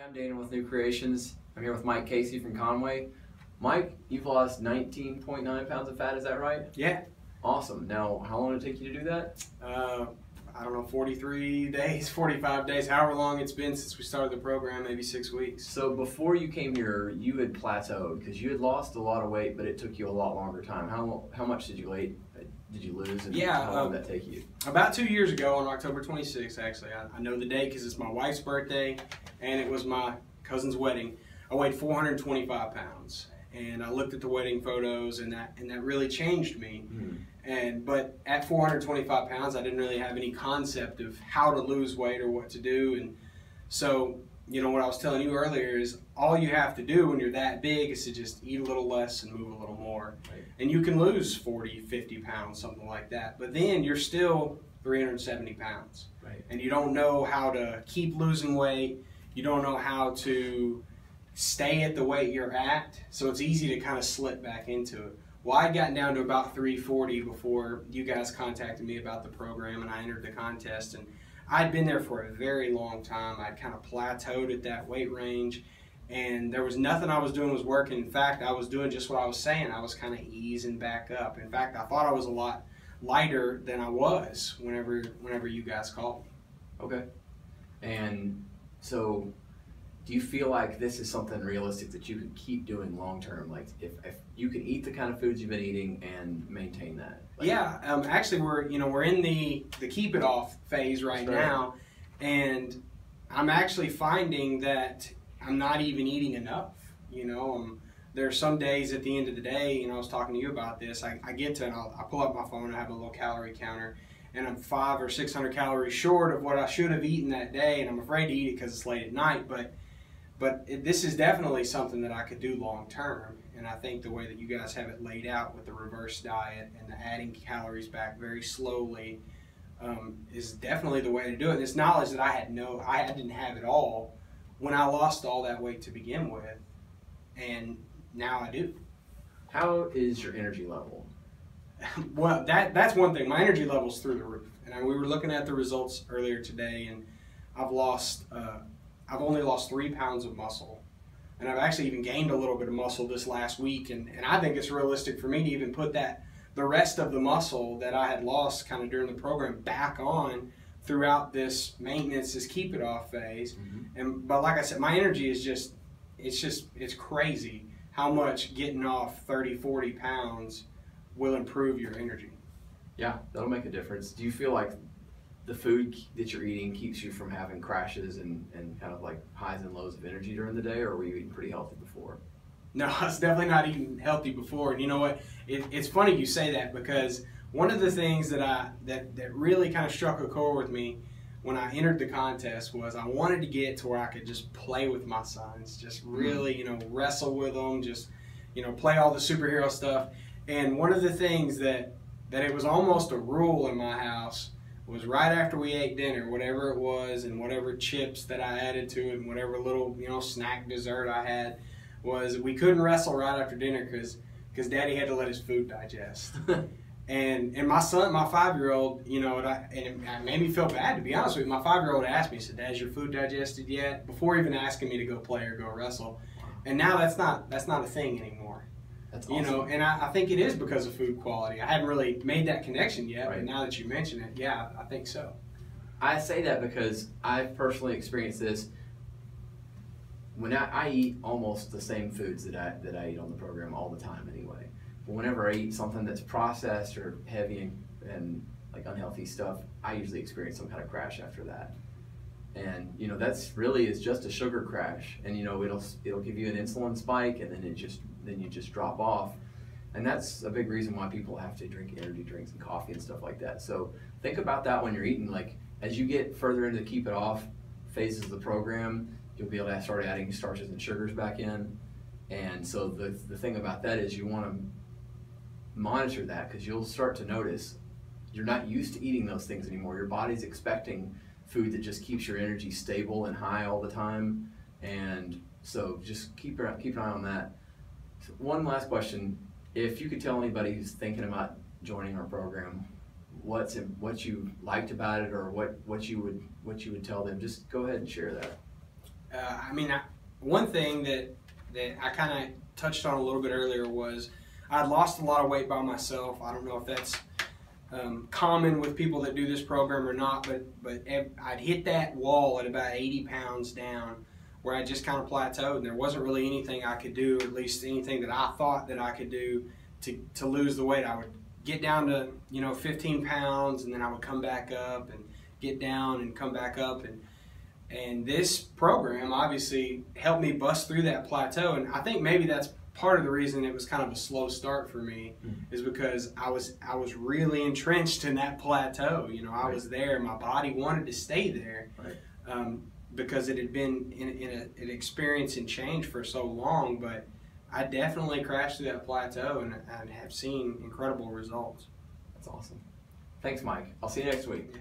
Hi, I'm Dana with New Creations. I'm here with Mike Casey from Conway. Mike, you've lost 19.9 pounds of fat, is that right? Yeah. Awesome. Now, how long did it take you to do that? I don't know, 43 days, 45 days, however long it's been since we started the program, maybe 6 weeks. So before you came here, you had plateaued because you had lost a lot of weight, but it took you a lot longer time. How much did you lose, and how long did that take you? About 2 years ago on October 26th, actually. I know the day because it's my wife's birthday and it was my cousin's wedding. I weighed 425 pounds. And I looked at the wedding photos, and that really changed me. But at 425 pounds, I didn't really have any concept of how to lose weight or what to do. And so, you know, what I was telling you earlier is all you have to do when you're that big is to just eat a little less and move a little more. Right. And you can lose 40, 50 pounds, something like that. But then you're still 370 pounds. Right. And you don't know how to keep losing weight. You don't know how to stay at the weight you're at, so it's easy to kind of slip back into it. Well, I'd gotten down to about 340 before you guys contacted me about the program and I entered the contest, and I'd been there for a very long time. I'd kind of plateaued at that weight range, and there was nothing I was doing was working. In fact, I was doing just what I was saying. I was kind of easing back up. In fact, I thought I was a lot lighter than I was whenever you guys called me. Okay. And so do you feel like this is something realistic that you can keep doing long term? Like if you can eat the kind of foods you've been eating and maintain that? Like, yeah, actually we're in the keep it off phase right now, and I'm actually finding that I'm not even eating enough. You know, there are some days at the end of the day, you know, I was talking to you about this. I get to and I pull up my phone, I have a little calorie counter, and I'm 500 or 600 calories short of what I should have eaten that day, and I'm afraid to eat it because it's late at night, but this is definitely something that I could do long term, and I think the way that you guys have it laid out with the reverse diet and the adding calories back very slowly is definitely the way to do it. And it's knowledge that I didn't have it all when I lost all that weight to begin with, and now I do. How is your energy level? Well, that's one thing. My energy level's through the roof, and we were looking at the results earlier today, and I've only lost 3 pounds of muscle, and I've actually even gained a little bit of muscle this last week, and I think it's realistic for me to even put the rest of the muscle that I had lost kind of during the program back on throughout this maintenance, this keep it off phase. But like I said, my energy is it's crazy how much getting off 30, 40 pounds will improve your energy. Yeah, that'll make a difference. Do you feel like the food that you're eating keeps you from having crashes and kind of like highs and lows of energy during the day, or were you eating pretty healthy before? No, I was definitely not eating healthy before. And you know what? It's funny you say that, because one of the things that really kind of struck a chord with me when I entered the contest was I wanted to get to where I could just play with my sons, just really, you know, wrestle with them, just, you know, play all the superhero stuff. And one of the things that it was almost a rule in my house was right after we ate dinner, whatever it was, and whatever chips that I added to it, and whatever little, you know, snack dessert I had, was we couldn't wrestle right after dinner because Daddy had to let his food digest. and my son, my 5-year-old, you know, and it made me feel bad, to be honest with you. My 5-year-old asked me, he said, "Dad, is your food digested yet?" Before even asking me to go play or go wrestle. And now that's not a thing anymore. That's awesome. You know, and I think it is because of food quality. I haven't really made that connection yet, right. But now that you mention it, yeah, I think so. I say that because I've personally experienced this. When I eat almost the same foods that I eat on the program all the time anyway. But whenever I eat something that's processed or heavy and like unhealthy stuff, I usually experience some kind of crash after that. And you know, that's really is just a sugar crash, and you know, it'll give you an insulin spike, and then you just drop off. And that's a big reason why people have to drink energy drinks and coffee and stuff like that. So think about that when you're eating. Like as you get further into the keep it off phases of the program, you'll be able to start adding starches and sugars back in. And so the thing about that is you want to monitor that, because you'll start to notice you're not used to eating those things anymore. Your body's expecting food that just keeps your energy stable and high all the time, and so just keep an eye on that. So one last question: if you could tell anybody who's thinking about joining our program, what you liked about it, or what you would tell them, just go ahead and share that. One thing that I kind of touched on a little bit earlier was I'd lost a lot of weight by myself. I don't know if that's common with people that do this program or not, but I'd hit that wall at about 80 pounds down where I just kind of plateaued, and there wasn't really anything I could do, or at least anything that I thought that I could do to lose the weight. I would get down to 15 pounds, and then I would come back up and get down and come back up, and this program obviously helped me bust through that plateau. And I think maybe that's part of the reason it was kind of a slow start for me, is because I was really entrenched in that plateau. I was there. My body wanted to stay there, because it had been in an experience and change for so long. But I definitely crashed through that plateau, and I have seen incredible results. That's awesome. Thanks, Mike. I'll see you next week.